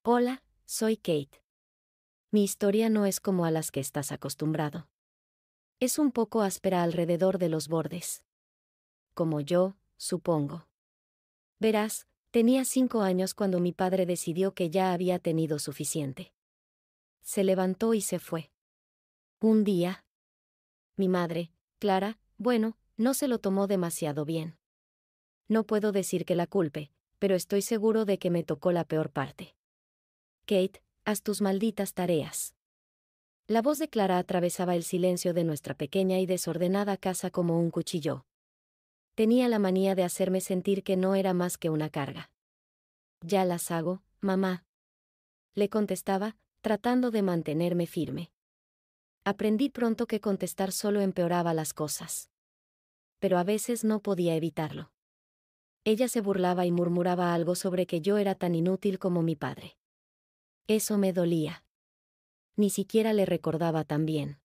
Hola, soy Kate. Mi historia no es como a las que estás acostumbrado. Es un poco áspera alrededor de los bordes. Como yo, supongo. Verás, tenía 5 años cuando mi padre decidió que ya había tenido suficiente. Se levantó y se fue. Un día. Mi madre, Clara, bueno, no se lo tomó demasiado bien. No puedo decir que la culpe, pero estoy seguro de que me tocó la peor parte. Kate, haz tus malditas tareas. La voz de Clara atravesaba el silencio de nuestra pequeña y desordenada casa como un cuchillo. Tenía la manía de hacerme sentir que no era más que una carga. Ya las hago, mamá. Le contestaba, tratando de mantenerme firme. Aprendí pronto que contestar solo empeoraba las cosas. Pero a veces no podía evitarlo. Ella se burlaba y murmuraba algo sobre que yo era tan inútil como mi padre. Eso me dolía. Ni siquiera le recordaba tan bien.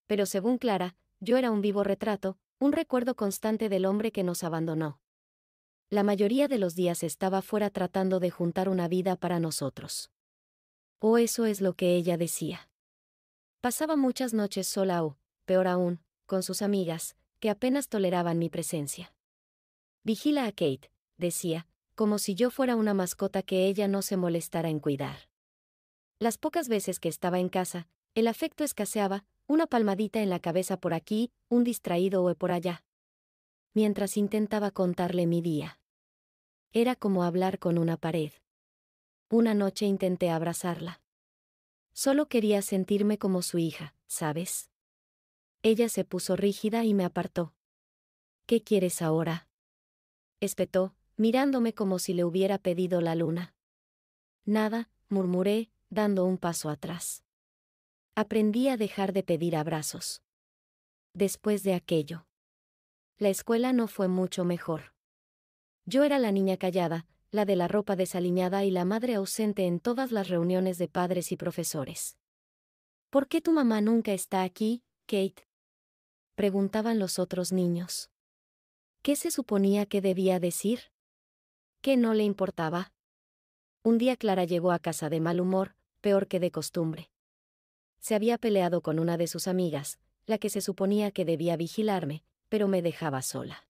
Pero según Clara, yo era un vivo retrato, un recuerdo constante del hombre que nos abandonó. La mayoría de los días estaba fuera tratando de juntar una vida para nosotros. O eso es lo que ella decía. Pasaba muchas noches sola o, peor aún, con sus amigas, que apenas toleraban mi presencia. Vigila a Kate, decía, como si yo fuera una mascota que ella no se molestara en cuidar. Las pocas veces que estaba en casa, el afecto escaseaba, una palmadita en la cabeza por aquí, un distraído o por allá. Mientras intentaba contarle mi día. Era como hablar con una pared. Una noche intenté abrazarla. Solo quería sentirme como su hija, ¿sabes? Ella se puso rígida y me apartó. ¿Qué quieres ahora?, espetó, mirándome como si le hubiera pedido la luna. Nada, murmuré, dando un paso atrás. Aprendí a dejar de pedir abrazos. Después de aquello. La escuela no fue mucho mejor. Yo era la niña callada, la de la ropa desaliñada y la madre ausente en todas las reuniones de padres y profesores. ¿Por qué tu mamá nunca está aquí, Kate?, preguntaban los otros niños. ¿Qué se suponía que debía decir? ¿Qué no le importaba? Un día Clara llegó a casa de mal humor, peor que de costumbre. Se había peleado con una de sus amigas, la que se suponía que debía vigilarme, pero me dejaba sola.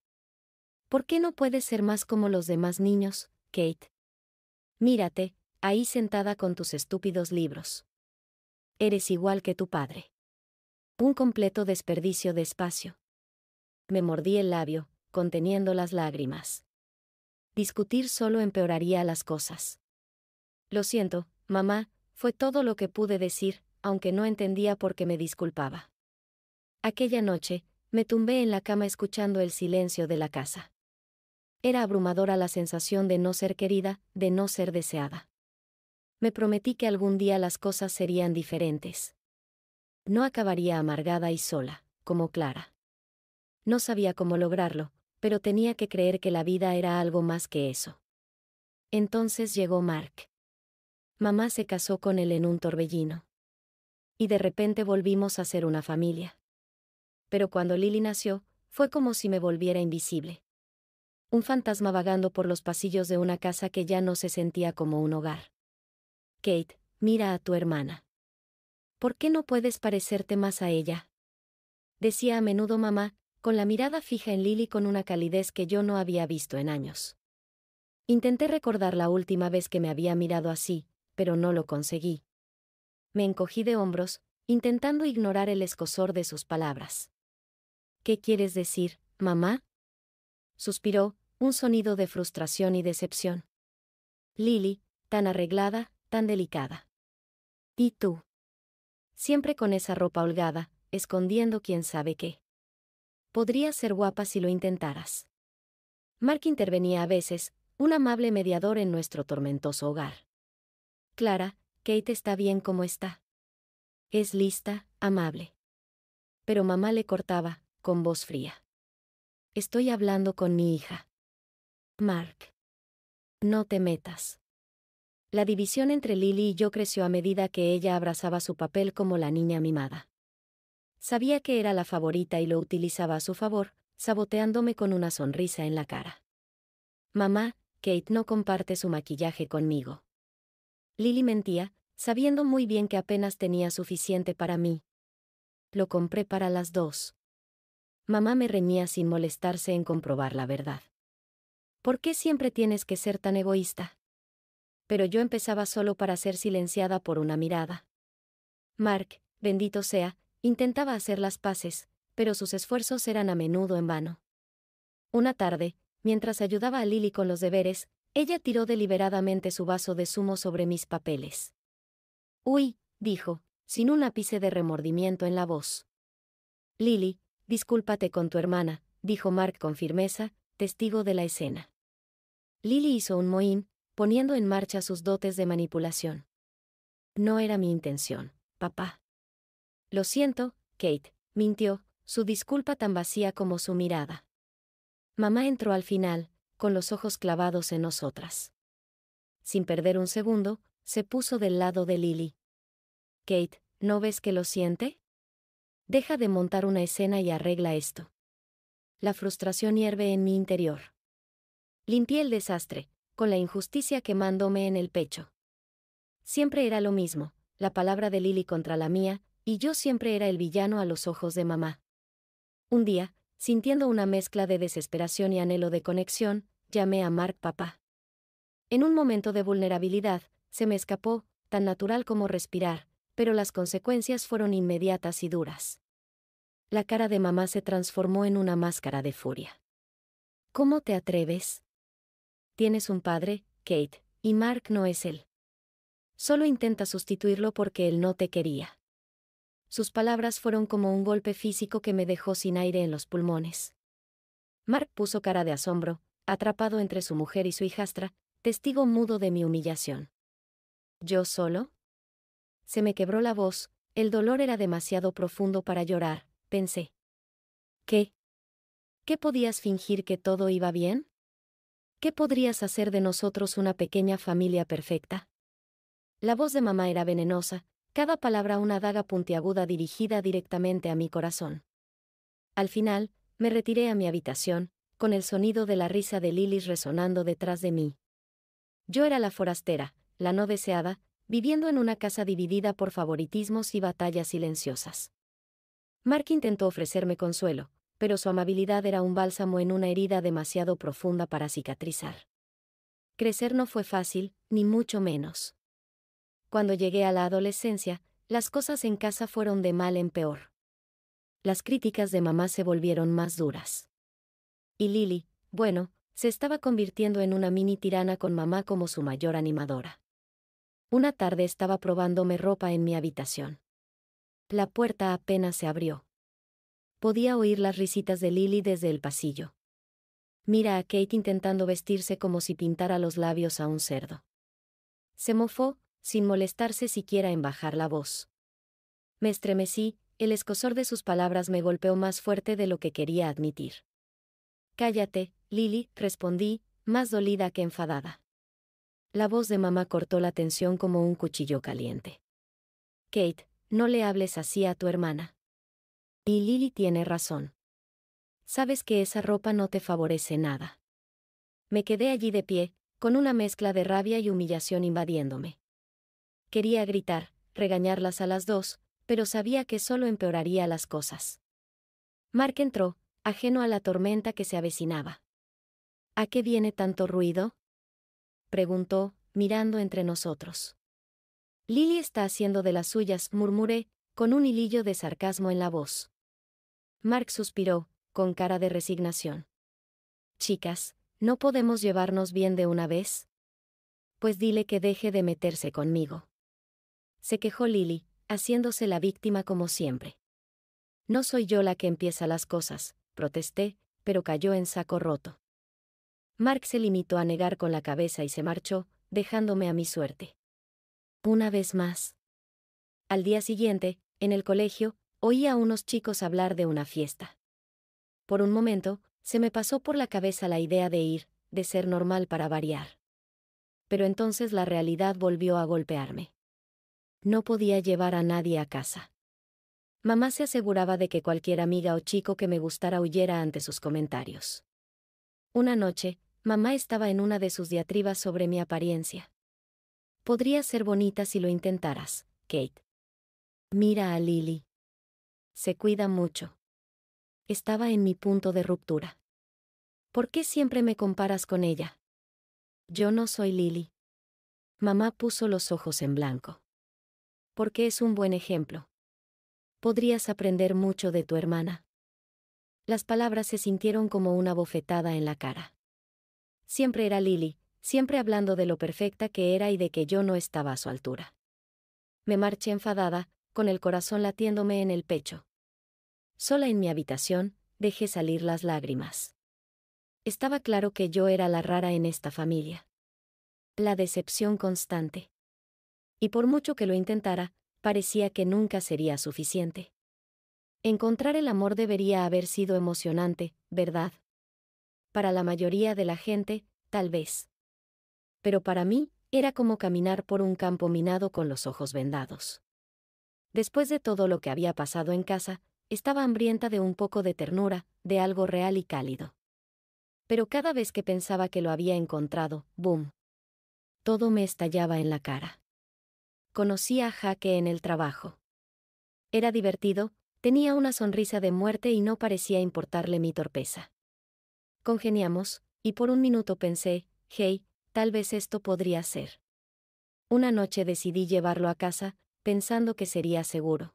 ¿Por qué no puedes ser más como los demás niños, Kate? Mírate, ahí sentada con tus estúpidos libros. Eres igual que tu padre. Un completo desperdicio de espacio. Me mordí el labio, conteniendo las lágrimas. Discutir solo empeoraría las cosas. Lo siento, mamá, fue todo lo que pude decir, aunque no entendía por qué me disculpaba. Aquella noche, me tumbé en la cama escuchando el silencio de la casa. Era abrumadora la sensación de no ser querida, de no ser deseada. Me prometí que algún día las cosas serían diferentes. No acabaría amargada y sola, como Clara. No sabía cómo lograrlo, pero tenía que creer que la vida era algo más que eso. Entonces llegó Mark. Mamá se casó con él en un torbellino. Y de repente volvimos a ser una familia. Pero cuando Lily nació, fue como si me volviera invisible. Un fantasma vagando por los pasillos de una casa que ya no se sentía como un hogar. Kate, mira a tu hermana. ¿Por qué no puedes parecerte más a ella?, decía a menudo mamá, con la mirada fija en Lily con una calidez que yo no había visto en años. Intenté recordar la última vez que me había mirado así, pero no lo conseguí. Me encogí de hombros, intentando ignorar el escozor de sus palabras. ¿Qué quieres decir, mamá?, suspiró, un sonido de frustración y decepción. Lily, tan arreglada, tan delicada. ¿Y tú? Siempre con esa ropa holgada, escondiendo quién sabe qué. Podrías ser guapa si lo intentaras. Mark intervenía a veces, un amable mediador en nuestro tormentoso hogar. Clara, Kate está bien como está. Es lista, amable. Pero mamá le cortaba, con voz fría. Estoy hablando con mi hija. Mark. No te metas. La división entre Lily y yo creció a medida que ella abrazaba su papel como la niña mimada. Sabía que era la favorita y lo utilizaba a su favor, saboteándome con una sonrisa en la cara. Mamá, Kate no comparte su maquillaje conmigo. Lily mentía, sabiendo muy bien que apenas tenía suficiente para mí. Lo compré para las dos. Mamá me reñía sin molestarse en comprobar la verdad. ¿Por qué siempre tienes que ser tan egoísta? Pero yo empezaba solo para ser silenciada por una mirada. Mark, bendito sea, intentaba hacer las paces, pero sus esfuerzos eran a menudo en vano. Una tarde, mientras ayudaba a Lily con los deberes, ella tiró deliberadamente su vaso de zumo sobre mis papeles. «Uy», dijo, sin un ápice de remordimiento en la voz. «Lily, discúlpate con tu hermana», dijo Mark con firmeza, testigo de la escena. Lily hizo un mohín, poniendo en marcha sus dotes de manipulación. «No era mi intención, papá». «Lo siento, Kate», mintió, su disculpa tan vacía como su mirada. Mamá entró al final, con los ojos clavados en nosotras. Sin perder un segundo, se puso del lado de Lily. «Kate, ¿no ves que lo siente? Deja de montar una escena y arregla esto». La frustración hierve en mi interior. Limpié el desastre, con la injusticia quemándome en el pecho. Siempre era lo mismo, la palabra de Lily contra la mía, y yo siempre era el villano a los ojos de mamá. Un día, sintiendo una mezcla de desesperación y anhelo de conexión, llamé a Mark papá. En un momento de vulnerabilidad, se me escapó, tan natural como respirar, pero las consecuencias fueron inmediatas y duras. La cara de mamá se transformó en una máscara de furia. «¿Cómo te atreves? Tienes un padre, Kate, y Mark no es él. Solo intenta sustituirlo porque él no te quería». Sus palabras fueron como un golpe físico que me dejó sin aire en los pulmones. Mark puso cara de asombro, atrapado entre su mujer y su hijastra, testigo mudo de mi humillación. ¿Yo solo? Se me quebró la voz, el dolor era demasiado profundo para llorar, pensé. ¿Qué? ¿Qué podías fingir que todo iba bien? ¿Qué podrías hacer de nosotros una pequeña familia perfecta? La voz de mamá era venenosa, cada palabra una daga puntiaguda dirigida directamente a mi corazón. Al final, me retiré a mi habitación, con el sonido de la risa de Lily resonando detrás de mí. Yo era la forastera, la no deseada, viviendo en una casa dividida por favoritismos y batallas silenciosas. Mark intentó ofrecerme consuelo, pero su amabilidad era un bálsamo en una herida demasiado profunda para cicatrizar. Crecer no fue fácil, ni mucho menos. Cuando llegué a la adolescencia, las cosas en casa fueron de mal en peor. Las críticas de mamá se volvieron más duras. Y Lily, bueno, se estaba convirtiendo en una mini tirana con mamá como su mayor animadora. Una tarde estaba probándome ropa en mi habitación. La puerta apenas se abrió. Podía oír las risitas de Lily desde el pasillo. Mira a Kate intentando vestirse como si pintara los labios a un cerdo. Se mofó, sin molestarse siquiera en bajar la voz. Me estremecí, el escozor de sus palabras me golpeó más fuerte de lo que quería admitir. «Cállate, Lily», respondí, más dolida que enfadada. La voz de mamá cortó la tensión como un cuchillo caliente. «Kate, no le hables así a tu hermana. Y Lily tiene razón. Sabes que esa ropa no te favorece nada». Me quedé allí de pie, con una mezcla de rabia y humillación invadiéndome. Quería gritar, regañarlas a las dos, pero sabía que solo empeoraría las cosas. Mark entró, ajeno a la tormenta que se avecinaba. «¿A qué viene tanto ruido?», preguntó, mirando entre nosotros. «Lily está haciendo de las suyas», murmuré, con un hilillo de sarcasmo en la voz. Mark suspiró, con cara de resignación. «Chicas, ¿no podemos llevarnos bien de una vez? Pues dile que deje de meterse conmigo». Se quejó Lily, haciéndose la víctima como siempre. «No soy yo la que empieza las cosas», protesté, pero cayó en saco roto. Mark se limitó a negar con la cabeza y se marchó, dejándome a mi suerte. Una vez más. Al día siguiente, en el colegio, oí a unos chicos hablar de una fiesta. Por un momento, se me pasó por la cabeza la idea de ir, de ser normal para variar. Pero entonces la realidad volvió a golpearme. No podía llevar a nadie a casa. Mamá se aseguraba de que cualquier amiga o chico que me gustara huyera ante sus comentarios. Una noche, mamá estaba en una de sus diatribas sobre mi apariencia. Podría ser bonita si lo intentaras, Kate. Mira a Lily. Se cuida mucho. Estaba en mi punto de ruptura. ¿Por qué siempre me comparas con ella? Yo no soy Lily. Mamá puso los ojos en blanco. Porque es un buen ejemplo. Podrías aprender mucho de tu hermana. Las palabras se sintieron como una bofetada en la cara. Siempre era Lily, siempre hablando de lo perfecta que era y de que yo no estaba a su altura. Me marché enfadada, con el corazón latiéndome en el pecho. Sola en mi habitación, dejé salir las lágrimas. Estaba claro que yo era la rara en esta familia. La decepción constante. Y por mucho que lo intentara, parecía que nunca sería suficiente. Encontrar el amor debería haber sido emocionante, ¿verdad? Para la mayoría de la gente, tal vez. Pero para mí, era como caminar por un campo minado con los ojos vendados. Después de todo lo que había pasado en casa, estaba hambrienta de un poco de ternura, de algo real y cálido. Pero cada vez que pensaba que lo había encontrado, ¡boom! Todo me estallaba en la cara. Conocí a Jake en el trabajo. Era divertido, tenía una sonrisa de muerte y no parecía importarle mi torpeza. Congeniamos, y por un minuto pensé, hey, tal vez esto podría ser. Una noche decidí llevarlo a casa, pensando que sería seguro.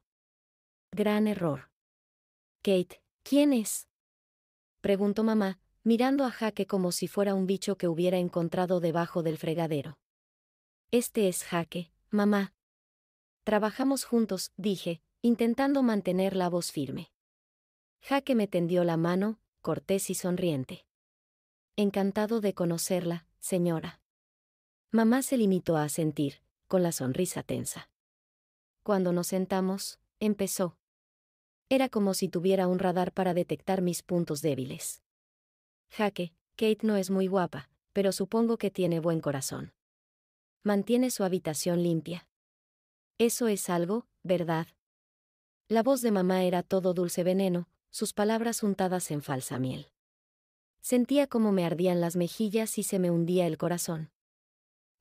Gran error. Kate, ¿quién es? Preguntó mamá, mirando a Jake como si fuera un bicho que hubiera encontrado debajo del fregadero. Este es Jake, mamá. Trabajamos juntos, dije, intentando mantener la voz firme. Jake me tendió la mano, cortés y sonriente. Encantado de conocerla, señora. Mamá se limitó a asentir, con la sonrisa tensa. Cuando nos sentamos, empezó. Era como si tuviera un radar para detectar mis puntos débiles. Jake, Kate no es muy guapa, pero supongo que tiene buen corazón. Mantiene su habitación limpia. Eso es algo, ¿verdad? La voz de mamá era todo dulce veneno, sus palabras untadas en falsa miel. Sentía como me ardían las mejillas y se me hundía el corazón.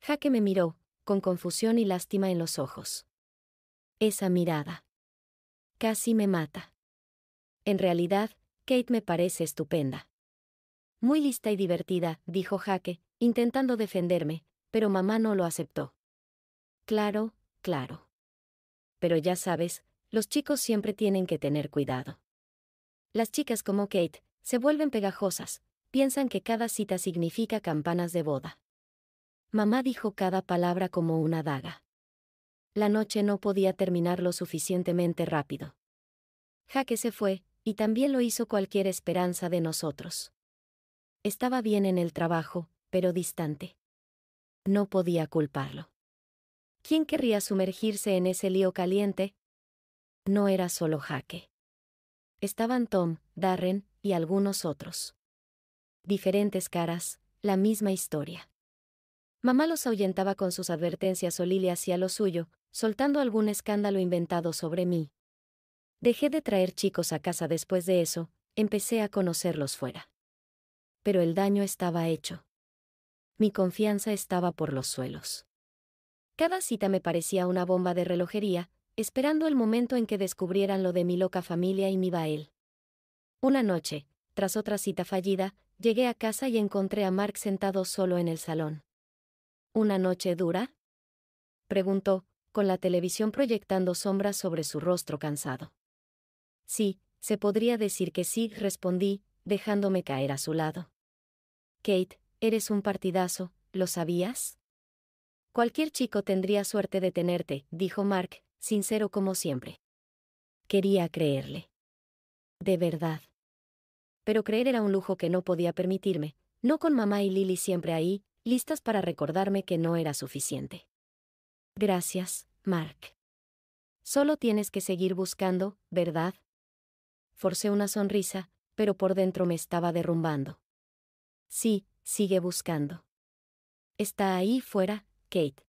Jake me miró, con confusión y lástima en los ojos. Esa mirada. Casi me mata. En realidad, Kate me parece estupenda. Muy lista y divertida, dijo Jake, intentando defenderme, pero mamá no lo aceptó. Claro, claro. Pero ya sabes, los chicos siempre tienen que tener cuidado. Las chicas como Kate, se vuelven pegajosas, piensan que cada cita significa campanas de boda. Mamá dijo cada palabra como una daga. La noche no podía terminar lo suficientemente rápido. Jake se fue, y también lo hizo cualquier esperanza de nosotros. Estaba bien en el trabajo, pero distante. No podía culparlo. ¿Quién querría sumergirse en ese lío caliente? No era solo Jake. Estaban Tom, Darren, y algunos otros. Diferentes caras, la misma historia. Mamá los ahuyentaba con sus advertencias o Lily hacía lo suyo, soltando algún escándalo inventado sobre mí. Dejé de traer chicos a casa después de eso, empecé a conocerlos fuera. Pero el daño estaba hecho. Mi confianza estaba por los suelos. Cada cita me parecía una bomba de relojería, esperando el momento en que descubrieran lo de mi loca familia y mi Bael. Una noche, tras otra cita fallida, llegué a casa y encontré a Mark sentado solo en el salón. ¿Una noche dura?, preguntó, con la televisión proyectando sombras sobre su rostro cansado. Sí, se podría decir que sí, respondí, dejándome caer a su lado. Kate, eres un partidazo, ¿lo sabías? Cualquier chico tendría suerte de tenerte, dijo Mark, sincero como siempre. Quería creerle. De verdad. Pero creer era un lujo que no podía permitirme, no con mamá y Lily siempre ahí, listas para recordarme que no era suficiente. Gracias, Mark. Solo tienes que seguir buscando, ¿verdad? Forcé una sonrisa, pero por dentro me estaba derrumbando. Sí, sigue buscando. Está ahí fuera, Kate.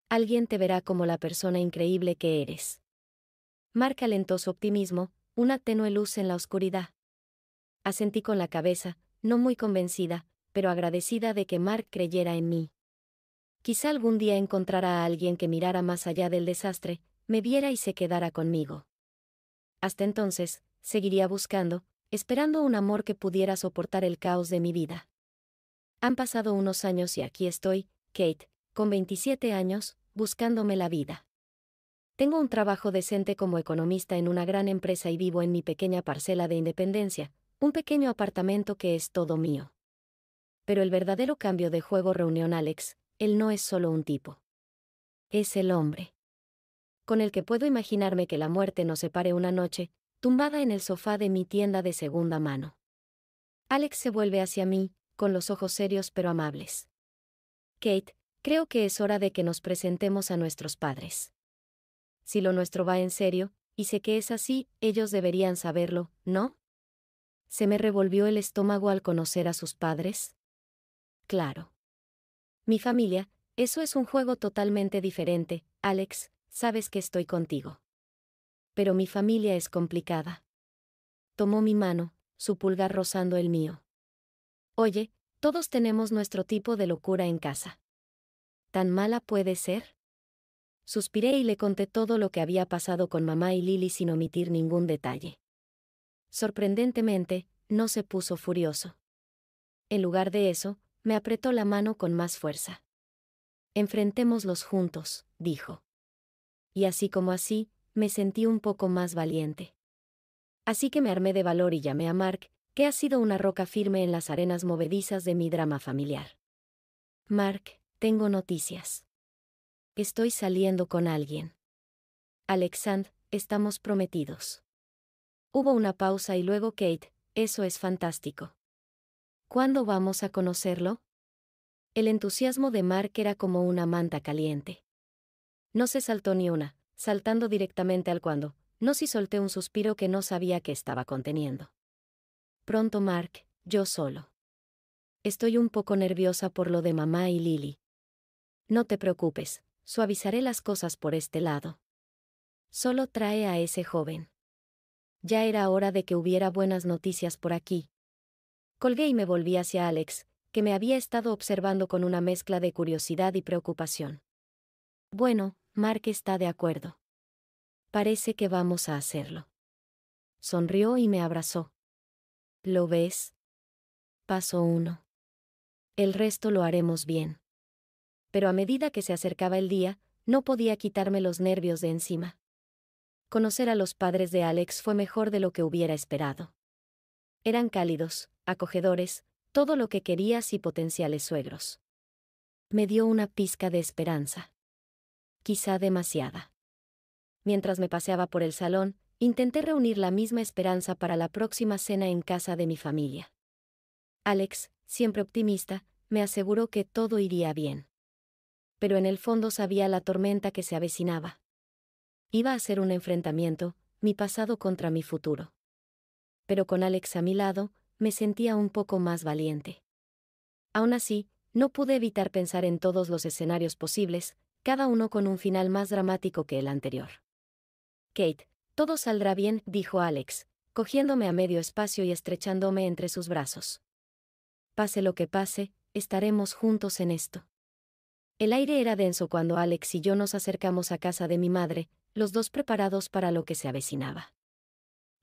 Alguien te verá como la persona increíble que eres. Mark alentó su optimismo, una tenue luz en la oscuridad. Asentí con la cabeza, no muy convencida, pero agradecida de que Mark creyera en mí. Quizá algún día encontrara a alguien que mirara más allá del desastre, me viera y se quedara conmigo. Hasta entonces, seguiría buscando, esperando un amor que pudiera soportar el caos de mi vida. Han pasado unos años y aquí estoy, Kate, con 27 años, buscándome la vida. Tengo un trabajo decente como economista en una gran empresa y vivo en mi pequeña parcela de independencia, un pequeño apartamento que es todo mío. Pero el verdadero cambio de juego reunió a Alex. Él no es solo un tipo. Es el hombre. Con el que puedo imaginarme que la muerte nos separe una noche, tumbada en el sofá de mi tienda de segunda mano. Alex se vuelve hacia mí, con los ojos serios pero amables. Kate, creo que es hora de que nos presentemos a nuestros padres. Si lo nuestro va en serio, y sé que es así, ellos deberían saberlo, ¿no? Se me revolvió el estómago al conocer a sus padres. Claro. Mi familia, eso es un juego totalmente diferente, Alex, sabes que estoy contigo. Pero mi familia es complicada. Tomó mi mano, su pulgar rozando el mío. Oye, todos tenemos nuestro tipo de locura en casa. ¿Tan mala puede ser? Suspiré y le conté todo lo que había pasado con mamá y Lily sin omitir ningún detalle. Sorprendentemente, no se puso furioso. En lugar de eso, me apretó la mano con más fuerza. Enfrentémoslos juntos, dijo. Y así como así, me sentí un poco más valiente. Así que me armé de valor y llamé a Mark, que ha sido una roca firme en las arenas movedizas de mi drama familiar. Mark, tengo noticias. Estoy saliendo con alguien. Alexandre, estamos prometidos. Hubo una pausa y luego Kate, eso es fantástico. ¿Cuándo vamos a conocerlo? El entusiasmo de Mark era como una manta caliente. No se saltó ni una, saltando directamente al cuándo, no si solté un suspiro que no sabía que estaba conteniendo. Pronto Mark, yo solo. Estoy un poco nerviosa por lo de mamá y Lily. No te preocupes, suavizaré las cosas por este lado. Solo trae a ese joven. Ya era hora de que hubiera buenas noticias por aquí. Colgué y me volví hacia Alex, que me había estado observando con una mezcla de curiosidad y preocupación. Bueno, Mark está de acuerdo. Parece que vamos a hacerlo. Sonrió y me abrazó. ¿Lo ves? Paso 1. El resto lo haremos bien. Pero a medida que se acercaba el día, no podía quitarme los nervios de encima. Conocer a los padres de Alex fue mejor de lo que hubiera esperado. Eran cálidos, acogedores, todo lo que querías y potenciales suegros. Me dio una pizca de esperanza. Quizá demasiada. Mientras me paseaba por el salón, intenté reunir la misma esperanza para la próxima cena en casa de mi familia. Alex, siempre optimista, me aseguró que todo iría bien. Pero en el fondo sabía la tormenta que se avecinaba. Iba a ser un enfrentamiento, mi pasado contra mi futuro. Pero con Alex a mi lado, me sentía un poco más valiente. Aún así, no pude evitar pensar en todos los escenarios posibles, cada uno con un final más dramático que el anterior. Kate, todo saldrá bien, dijo Alex, cogiéndome a medio espacio y estrechándome entre sus brazos. Pase lo que pase, estaremos juntos en esto. El aire era denso cuando Alex y yo nos acercamos a casa de mi madre, los dos preparados para lo que se avecinaba.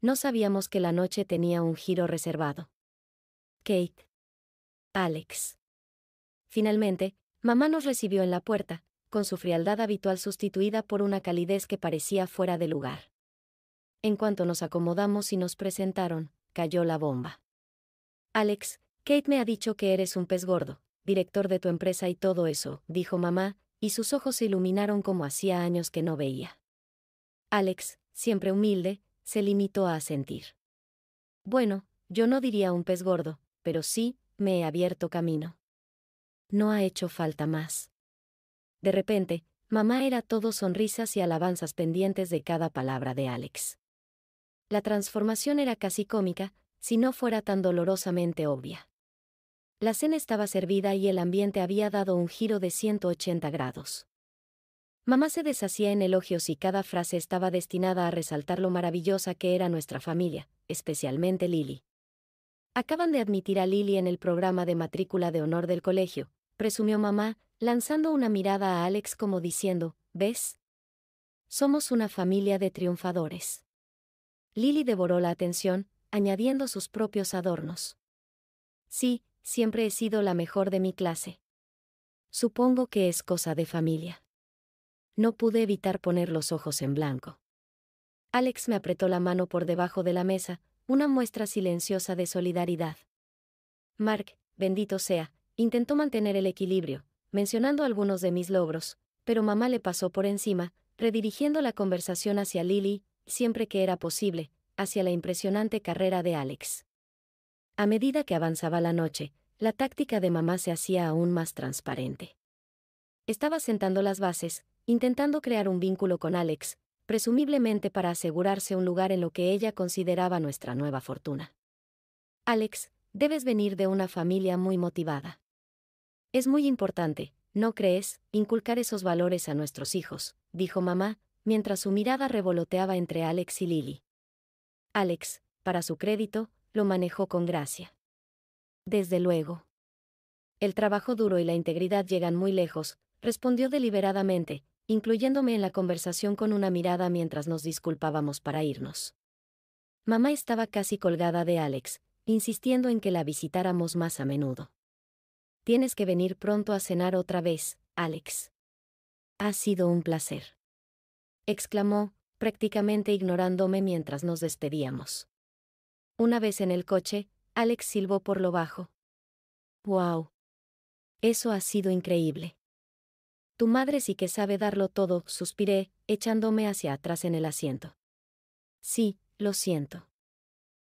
No sabíamos que la noche tenía un giro reservado. Kate. Alex. Finalmente, mamá nos recibió en la puerta, con su frialdad habitual sustituida por una calidez que parecía fuera de lugar. En cuanto nos acomodamos y nos presentaron, cayó la bomba. Alex, Kate me ha dicho que eres un pez gordo, director de tu empresa y todo eso, dijo mamá, y sus ojos se iluminaron como hacía años que no veía. Alex, siempre humilde, se limitó a asentir. Bueno, yo no diría un pez gordo, pero sí, me he abierto camino. No ha hecho falta más. De repente, mamá era todo sonrisas y alabanzas pendientes de cada palabra de Alex. La transformación era casi cómica, si no fuera tan dolorosamente obvia. La cena estaba servida y el ambiente había dado un giro de 180 grados. Mamá se deshacía en elogios y cada frase estaba destinada a resaltar lo maravillosa que era nuestra familia, especialmente Lily. Acaban de admitir a Lily en el programa de matrícula de honor del colegio, presumió mamá, lanzando una mirada a Alex como diciendo, ¿ves? Somos una familia de triunfadores. Lily devoró la atención, añadiendo sus propios adornos. Sí, siempre he sido la mejor de mi clase. Supongo que es cosa de familia. No pude evitar poner los ojos en blanco. Alex me apretó la mano por debajo de la mesa, una muestra silenciosa de solidaridad. Mark, bendito sea, intentó mantener el equilibrio, mencionando algunos de mis logros, pero mamá le pasó por encima, redirigiendo la conversación hacia Lily, siempre que era posible, hacia la impresionante carrera de Alex. A medida que avanzaba la noche, la táctica de mamá se hacía aún más transparente. Estaba sentando las bases, intentando crear un vínculo con Alex, presumiblemente para asegurarse un lugar en lo que ella consideraba nuestra nueva fortuna. Alex, debes venir de una familia muy motivada. Es muy importante, ¿no crees?, inculcar esos valores a nuestros hijos, dijo mamá, mientras su mirada revoloteaba entre Alex y Lily. Alex, para su crédito, lo manejó con gracia. Desde luego. El trabajo duro y la integridad llegan muy lejos, respondió deliberadamente, incluyéndome en la conversación con una mirada mientras nos disculpábamos para irnos. Mamá estaba casi colgada de Alex, insistiendo en que la visitáramos más a menudo. Tienes que venir pronto a cenar otra vez, Alex. Ha sido un placer. Exclamó, prácticamente ignorándome mientras nos despedíamos. Una vez en el coche, Alex silbó por lo bajo. ¡Wow! Eso ha sido increíble. Tu madre sí que sabe darlo todo, suspiré, echándome hacia atrás en el asiento. Sí, lo siento.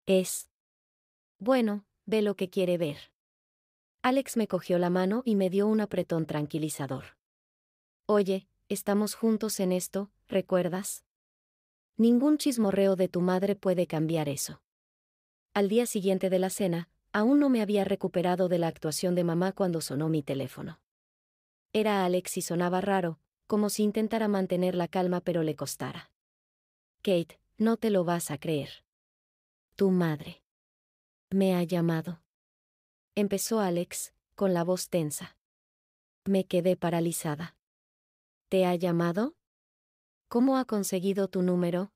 Es. Bueno, ve lo que quiere ver. Alex me cogió la mano y me dio un apretón tranquilizador. Oye, estamos juntos en esto, ¿recuerdas? Ningún chismorreo de tu madre puede cambiar eso. Al día siguiente de la cena, aún no me había recuperado de la actuación de mamá cuando sonó mi teléfono. Era Alex y sonaba raro, como si intentara mantener la calma pero le costara. Kate, no te lo vas a creer. Tu madre. Me ha llamado. Empezó Alex, con la voz tensa. Me quedé paralizada. ¿Te ha llamado? ¿Cómo ha conseguido tu número?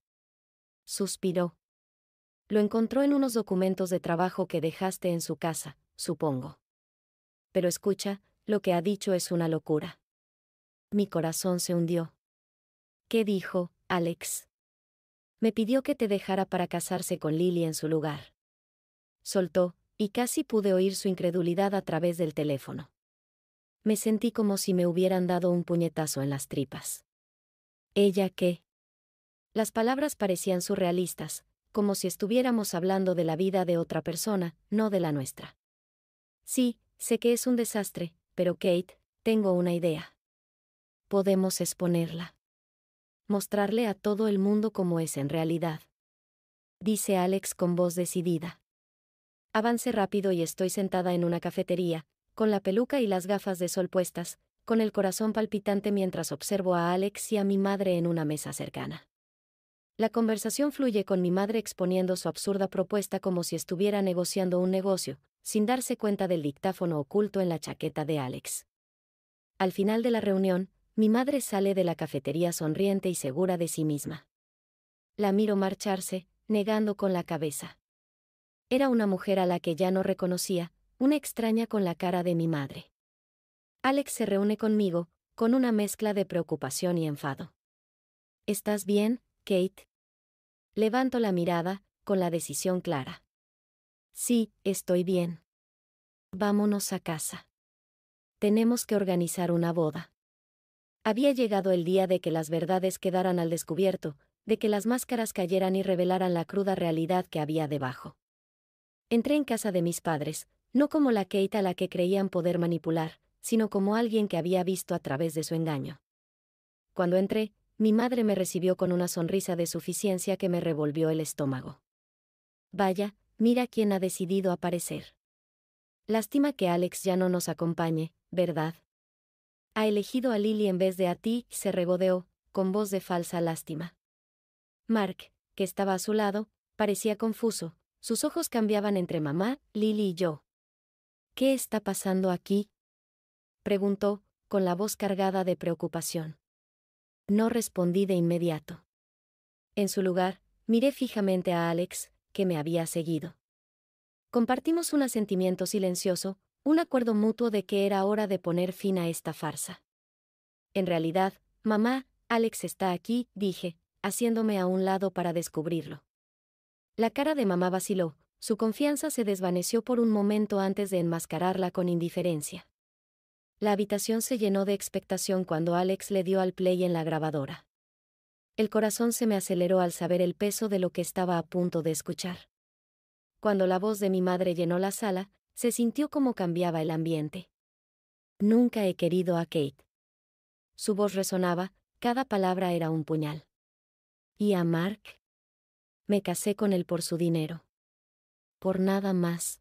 Suspiró. Lo encontró en unos documentos de trabajo que dejaste en su casa, supongo. Pero escucha, lo que ha dicho es una locura. Mi corazón se hundió. ¿Qué dijo, Alex? Me pidió que te dejara para casarse con Lily en su lugar. Soltó, y casi pude oír su incredulidad a través del teléfono. Me sentí como si me hubieran dado un puñetazo en las tripas. ¿Ella qué? Las palabras parecían surrealistas, como si estuviéramos hablando de la vida de otra persona, no de la nuestra. Sí, sé que es un desastre, pero Kate, tengo una idea. Podemos exponerla. Mostrarle a todo el mundo cómo es en realidad. Dice Alex con voz decidida. Avancé rápido y estoy sentada en una cafetería, con la peluca y las gafas de sol puestas, con el corazón palpitante mientras observo a Alex y a mi madre en una mesa cercana. La conversación fluye con mi madre exponiendo su absurda propuesta como si estuviera negociando un negocio, sin darse cuenta del dictáfono oculto en la chaqueta de Alex. Al final de la reunión, mi madre sale de la cafetería sonriente y segura de sí misma. La miro marcharse, negando con la cabeza. Era una mujer a la que ya no reconocía, una extraña con la cara de mi madre. Alex se reúne conmigo, con una mezcla de preocupación y enfado. ¿Estás bien, Kate? Levanto la mirada, con la decisión clara. Sí, estoy bien. Vámonos a casa. Tenemos que organizar una boda. Había llegado el día de que las verdades quedaran al descubierto, de que las máscaras cayeran y revelaran la cruda realidad que había debajo. Entré en casa de mis padres, no como la Kate a la que creían poder manipular, sino como alguien que había visto a través de su engaño. Cuando entré, mi madre me recibió con una sonrisa de suficiencia que me revolvió el estómago. Vaya, mira quién ha decidido aparecer. Lástima que Alex ya no nos acompañe, ¿verdad? Ha elegido a Lily en vez de a ti, se regodeó, con voz de falsa lástima. Mark, que estaba a su lado, parecía confuso. Sus ojos cambiaban entre mamá, Lily y yo. ¿Qué está pasando aquí? preguntó, con la voz cargada de preocupación. No respondí de inmediato. En su lugar, miré fijamente a Alex, que me había seguido. Compartimos un asentimiento silencioso, un acuerdo mutuo de que era hora de poner fin a esta farsa. En realidad, mamá, Alex está aquí, dije, haciéndome a un lado para descubrirlo. La cara de mamá vaciló, su confianza se desvaneció por un momento antes de enmascararla con indiferencia. La habitación se llenó de expectación cuando Alex le dio al play en la grabadora. El corazón se me aceleró al saber el peso de lo que estaba a punto de escuchar. Cuando la voz de mi madre llenó la sala, se sintió como cambiaba el ambiente. Nunca he querido a Kate. Su voz resonaba, cada palabra era un puñal. ¿Y a Mark? Me casé con él por su dinero. Por nada más.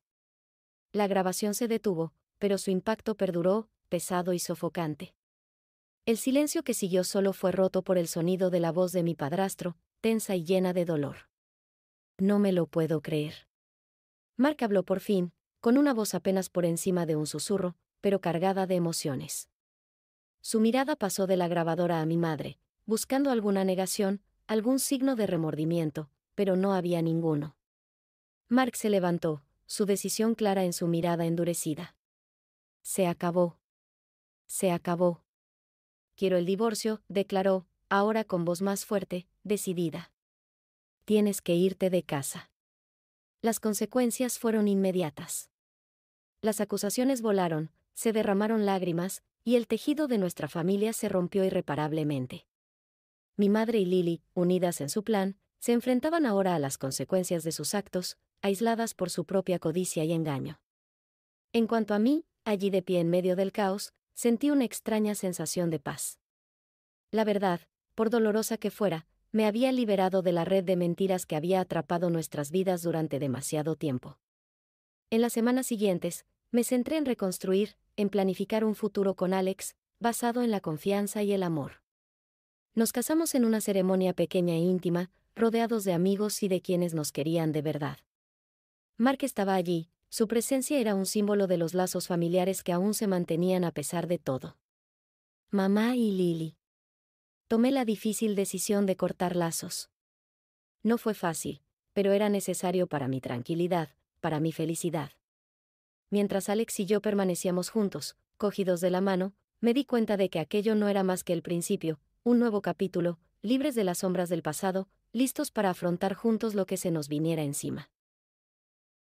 La grabación se detuvo, pero su impacto perduró, pesado y sofocante. El silencio que siguió solo fue roto por el sonido de la voz de mi padrastro, tensa y llena de dolor. No me lo puedo creer. Mark habló por fin, con una voz apenas por encima de un susurro, pero cargada de emociones. Su mirada pasó de la grabadora a mi madre, buscando alguna negación, algún signo de remordimiento, pero no había ninguno. Mark se levantó, su decisión clara en su mirada endurecida. Se acabó. Se acabó. Quiero el divorcio, declaró, ahora con voz más fuerte, decidida. Tienes que irte de casa. Las consecuencias fueron inmediatas. Las acusaciones volaron, se derramaron lágrimas, y el tejido de nuestra familia se rompió irreparablemente. Mi madre y Lily, unidas en su plan, se enfrentaban ahora a las consecuencias de sus actos, aisladas por su propia codicia y engaño. En cuanto a mí, allí de pie en medio del caos, sentí una extraña sensación de paz. La verdad, por dolorosa que fuera, me había liberado de la red de mentiras que había atrapado nuestras vidas durante demasiado tiempo. En las semanas siguientes, me centré en reconstruir, en planificar un futuro con Alex, basado en la confianza y el amor. Nos casamos en una ceremonia pequeña e íntima, rodeados de amigos y de quienes nos querían de verdad. Mark estaba allí, su presencia era un símbolo de los lazos familiares que aún se mantenían a pesar de todo. Mamá y Lily. Tomé la difícil decisión de cortar lazos. No fue fácil, pero era necesario para mi tranquilidad, para mi felicidad. Mientras Alex y yo permanecíamos juntos, cogidos de la mano, me di cuenta de que aquello no era más que el principio, un nuevo capítulo, libres de las sombras del pasado, listos para afrontar juntos lo que se nos viniera encima.